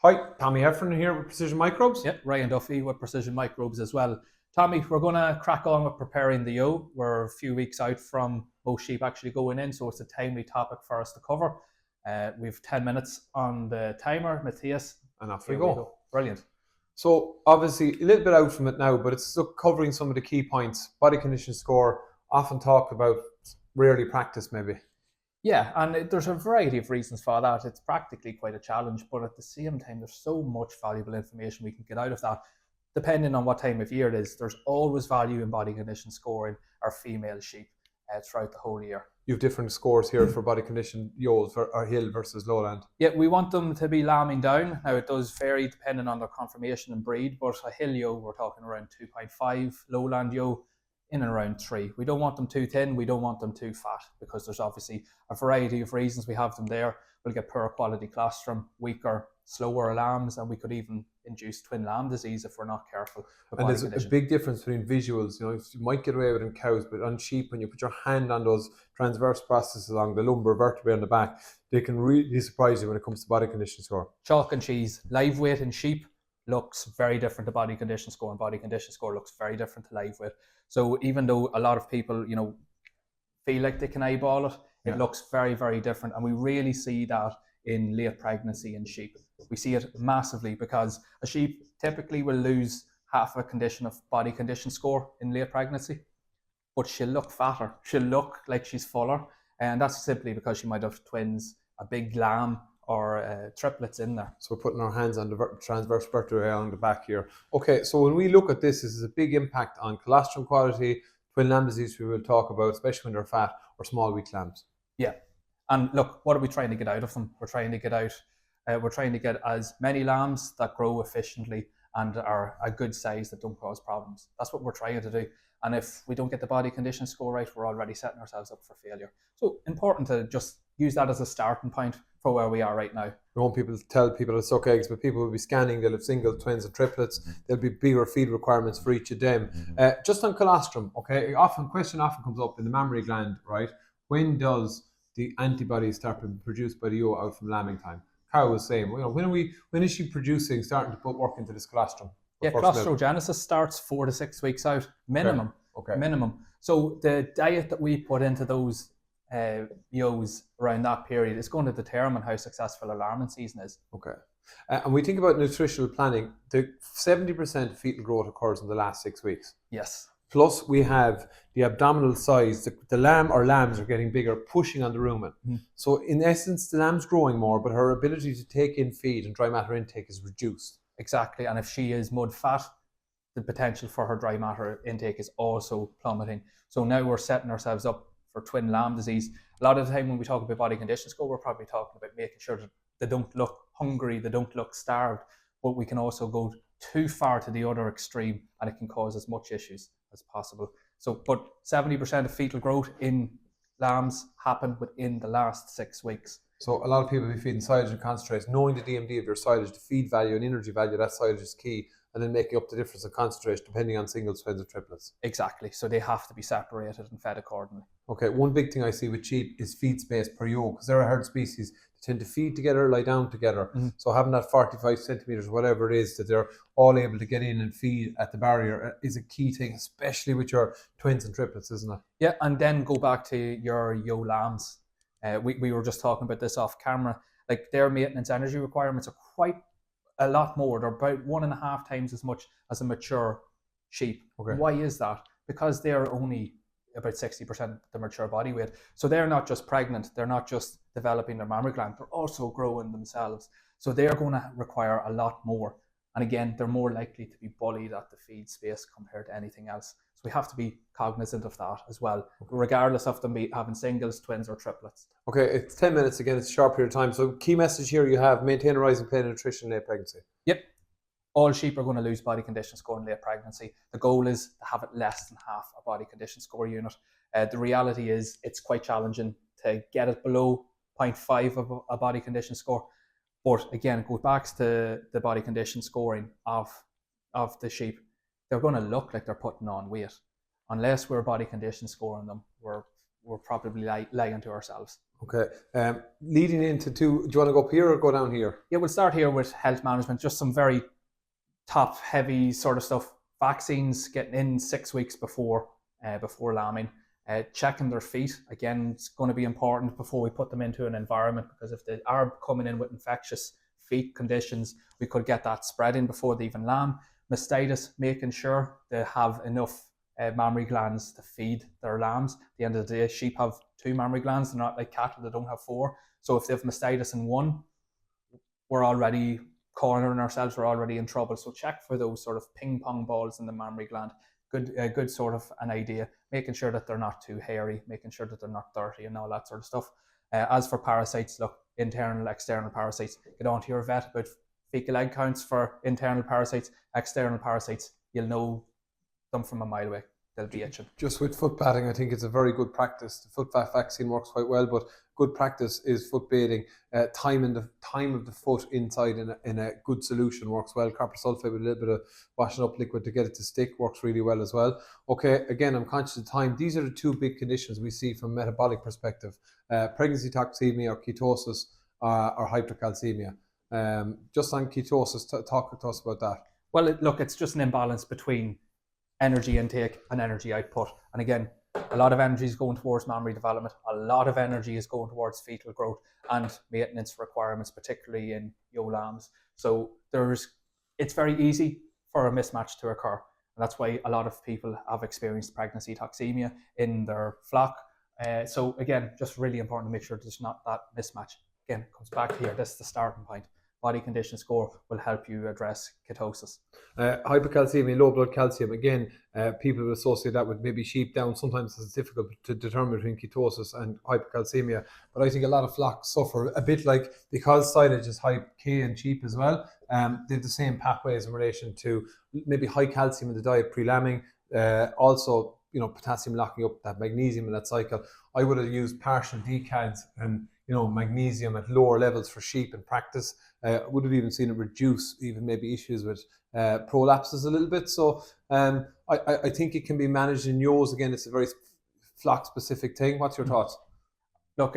Hi, Tommy Heffernan here with Precision Microbes. Yeah, Ryan Duffy with Precision Microbes as well. Tommy, we're going to crack on with preparing the ewe. We're a few weeks out from most sheep actually going in, so it's a timely topic for us to cover. We've 10 minutes on the timer, Matthias. And off we go. Brilliant. So obviously a little bit out from it now, but it's still covering some of the key points. Body condition score, often talked about, rarely practiced maybe. Yeah, and there's a variety of reasons for that. It's practically quite a challenge, but at the same time, there's so much valuable information we can get out of that. Depending on what time of year it is, there's always value in body condition scoring our female sheep throughout the whole year. You have different scores here for body condition Ewes or hill versus lowland. Yeah, we want them to be lambing down. Now, it does vary depending on their conformation and breed, but a hill ewe, we're talking around 2.5, lowland ewe, in and around 3. We don't want them too thin, we don't want them too fat, because there's obviously a variety of reasons we have them there. We'll get poor quality colostrum, weaker, slower lambs, and we could even induce twin lamb disease if we're not careful. And there's a big difference between visuals. You know, you might get away with it in cows, but on sheep, when you put your hand on those transverse processes along the lumbar vertebrae on the back, they can really surprise you when it comes to body condition score. Chalk and cheese. Live weight in sheep looks very different to body condition score, and body condition score looks very different to live weight. So even though a lot of people, feel like they can eyeball it, it looks very, very different. And we really see that in late pregnancy in sheep. We see it massively because a sheep typically will lose half a condition of body condition score in late pregnancy, but she'll look fatter. She'll look like she's fuller. And that's simply because she might have twins, a big lamb, or triplets in there. So we're putting our hands on the transverse vertebrae along the back here. Okay, so when we look at this is a big impact on colostrum quality, twin lamb disease we will talk about, especially when they're fat, or small weak lambs. Yeah, and look, what are we trying to get out of them? We're trying to get as many lambs that grow efficiently and are a good size that don't cause problems. That's what we're trying to do. And if we don't get the body condition score right, we're already setting ourselves up for failure. So important to just use that as a starting point for where we are right now. We want people to tell people to suck eggs, but people will be scanning, they'll have singles, twins and triplets. There'll be bigger feed requirements for each of them. Just on colostrum, okay, question often comes up in the mammary gland, right? When does the antibodies start being produced by the ewe out from lambing time? Cow was saying, when is she starting to put work into this colostrum? Yeah, colostrogenesis starts 4 to 6 weeks out, minimum. Okay. Minimum. So the diet that we put into those ewes around that period is going to determine how successful a lambing season is. Okay. And we think about nutritional planning, the 70% fetal growth occurs in the last 6 weeks. Yes. Plus we have the abdominal size, the lamb or lambs are getting bigger, pushing on the rumen. So in essence, the lamb's growing more, but her ability to take in feed and dry matter intake is reduced. Exactly, and if she is mud fat, the potential for her dry matter intake is also plummeting. So now we're setting ourselves up for twin lamb disease. A lot of the time when we talk about body condition score, we're probably talking about making sure that they don't look hungry, they don't look starved, but we can also go too far to the other extreme and it can cause as much issues as possible. So, but 70% of fetal growth in lambs happen within the last 6 weeks. So a lot of people will be feeding silage and concentrates, knowing the DMD of your silage, the feed value and energy value, that silage is key, and then making up the difference in concentration depending on singles, twins or triplets. Exactly, so they have to be separated and fed accordingly. Okay, one big thing I see with sheep is feed space per ewe, because they're a herd species. They tend to feed together, lie down together. So having that 45 centimeters, whatever it is, that they're all able to get in and feed at the barrier is a key thing, especially with your twins and triplets, isn't it? Yeah, and then go back to your ewe lambs. We were just talking about this off camera. Like their maintenance energy requirements are quite a lot more. They're about 1.5 times as much as a mature sheep. Okay. Why is that? Because they're only about 60% the mature body weight. So they're not just pregnant, they're not just developing their mammary gland, they're also growing themselves. So they're going to require a lot more. And again, they're more likely to be bullied at the feed space compared to anything else. So we have to be cognizant of that as well, regardless of them having singles, twins or triplets. Okay, it's 10 minutes again, it's a short period of time. So key message here you have, maintain a rising plane of nutrition in late pregnancy. Yep. All sheep are going to lose body condition score in late pregnancy. The goal is to have it less than half a body condition score unit. The reality is it's quite challenging to get it below 0.5 of a body condition score. But again, it goes back to the body condition scoring of the sheep. They're going to look like they're putting on weight. Unless we're body condition scoring them, we're probably lying to ourselves. Okay. Leading into do you want to go up here or go down here? Yeah, we'll start here with health management, just some very top heavy sort of stuff. Vaccines getting in 6 weeks before lambing. Checking their feet, again, it's going to be important before we put them into an environment, because if they are coming in with infectious feet conditions, we could get that spreading before they even lamb. Mastitis, making sure they have enough mammary glands to feed their lambs. At the end of the day, sheep have 2 mammary glands. They're not like cattle that don't have 4. So if they have mastitis in one, we're already cornering ourselves, we're already in trouble. So check for those sort of ping pong balls in the mammary gland. Good sort of an idea. Making sure that they're not too hairy, making sure that they're not dirty and all that sort of stuff. As for parasites, look, internal, external parasites. Get on to your vet about fecal egg counts for internal parasites. External parasites, you'll know them from a mile away. They'll be itching. Just with foot padding, I think it's a very good practice. The foot bath vaccine works quite well, but good practice is foot bathing. Time of the foot inside in a good solution works well. Copper sulfate with a little bit of washing up liquid to get it to stick works really well as well. Okay, again, I'm conscious of time. These are the 2 big conditions we see from a metabolic perspective: pregnancy toxemia or ketosis, or hypocalcemia. Just on ketosis, talk to us about that. Well, look, it's just an imbalance between energy intake and energy output. And again, a lot of energy is going towards mammary development. A lot of energy is going towards fetal growth and maintenance requirements, particularly in ewe lambs. So it's very easy for a mismatch to occur. And that's why a lot of people have experienced pregnancy toxemia in their flock. So again, just really important to make sure there's not that mismatch. Again, it comes back here. This is the starting point. Body condition score will help you address ketosis. Hypocalcemia, low blood calcium. Again, people will associate that with maybe sheep down. Sometimes it's difficult to determine between ketosis and hypocalcemia. But I think a lot of flocks suffer a bit like, because silage is high K in sheep as well. They have the same pathways in relation to maybe high calcium in the diet pre-lambing. Also, potassium locking up that magnesium in that cycle. I would have used partial decads and magnesium at lower levels for sheep in practice. Would have even seen it reduce even maybe issues with prolapses a little bit. So I think it can be managed in ewes. Again, it's a very flock specific thing. What's your thoughts? Look,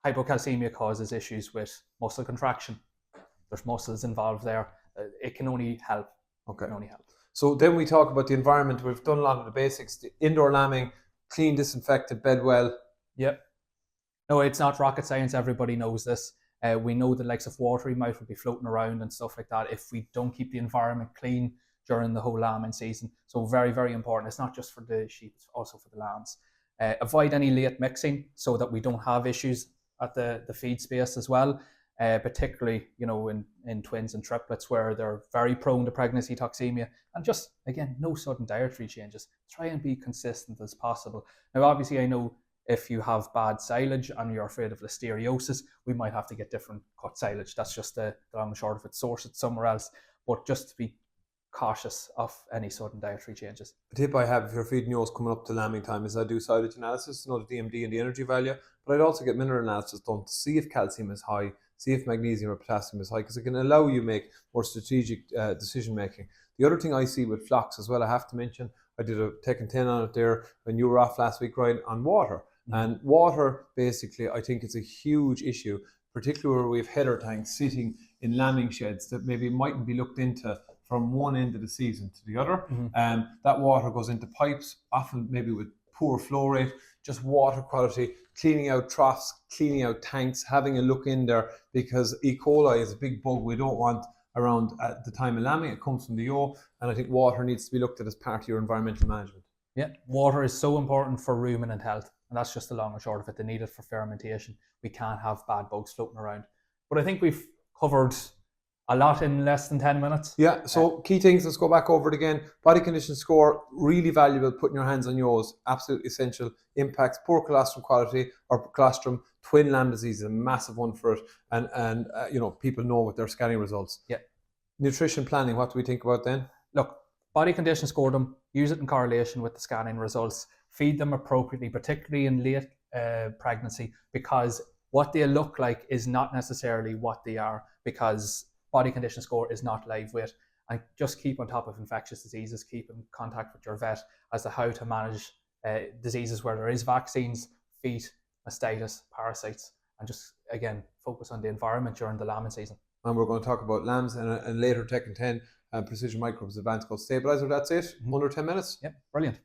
hypocalcemia causes issues with muscle contraction. There's muscles involved there. It can only help. Okay. It can only help. So then we talk about the environment. We've done a lot of the basics. The indoor lambing, clean, disinfected, bed well. Yep. No, it's not rocket science. Everybody knows this. We know the likes of watery mouth will be floating around and stuff like that if we don't keep the environment clean during the whole lambing season. So very, very important. It's not just for the sheep, it's also for the lambs. Avoid any late mixing so that we don't have issues at the feed space as well. Particularly, in twins and triplets where they're very prone to pregnancy toxemia. And just, again, no sudden dietary changes. Try and be consistent as possible. Now, obviously, I know if you have bad silage and you're afraid of listeriosis, we might have to get different cut silage. That's just the long and short of it. Source it somewhere else. But just to be cautious of any sudden dietary changes. The tip I have if you're feeding ewes coming up to lambing time is I do silage analysis to know the DMD and the energy value, but I'd also get mineral analysis done to see if calcium is high, see if magnesium or potassium is high, because it can allow you make more strategic decision making. The other thing I see with flocks as well, I have to mention, I did a Tech and 10 on it there when you were off last week, Ryan, on water. And water, basically, I think it's a huge issue, particularly where we have header tanks sitting in lambing sheds that maybe mightn't be looked into from one end of the season to the other. That water goes into pipes, often maybe with poor flow rate, just water quality, cleaning out troughs, cleaning out tanks, having a look in there, because E. coli is a big bug we don't want around at the time of lambing. It comes from the ewe, and I think water needs to be looked at as part of your environmental management. Yeah, water is so important for rumen health. And that's just the long and short of it. They need it for fermentation. We can't have bad bugs floating around. But I think we've covered a lot in less than 10 minutes. Yeah, so key things, let's go back over it again. Body condition score, really valuable, putting your hands on yours, absolutely essential. Impacts poor colostrum quality, or colostrum. Twin lamb disease is a massive one for it. And people know with their scanning results. Yeah. Nutrition planning, what do we think about then? Look, body condition score them, use it in correlation with the scanning results. Feed them appropriately, particularly in late pregnancy, because what they look like is not necessarily what they are, because body condition score is not live weight. And just keep on top of infectious diseases, keep in contact with your vet as to how to manage diseases where there is vaccines, feet, mastitis, parasites, and just again focus on the environment during the lambing season. And we're going to talk about lambs and later Tech and 10 precision microbes advanced called stabilizer. That's it. Under 10 minutes. Yep, brilliant.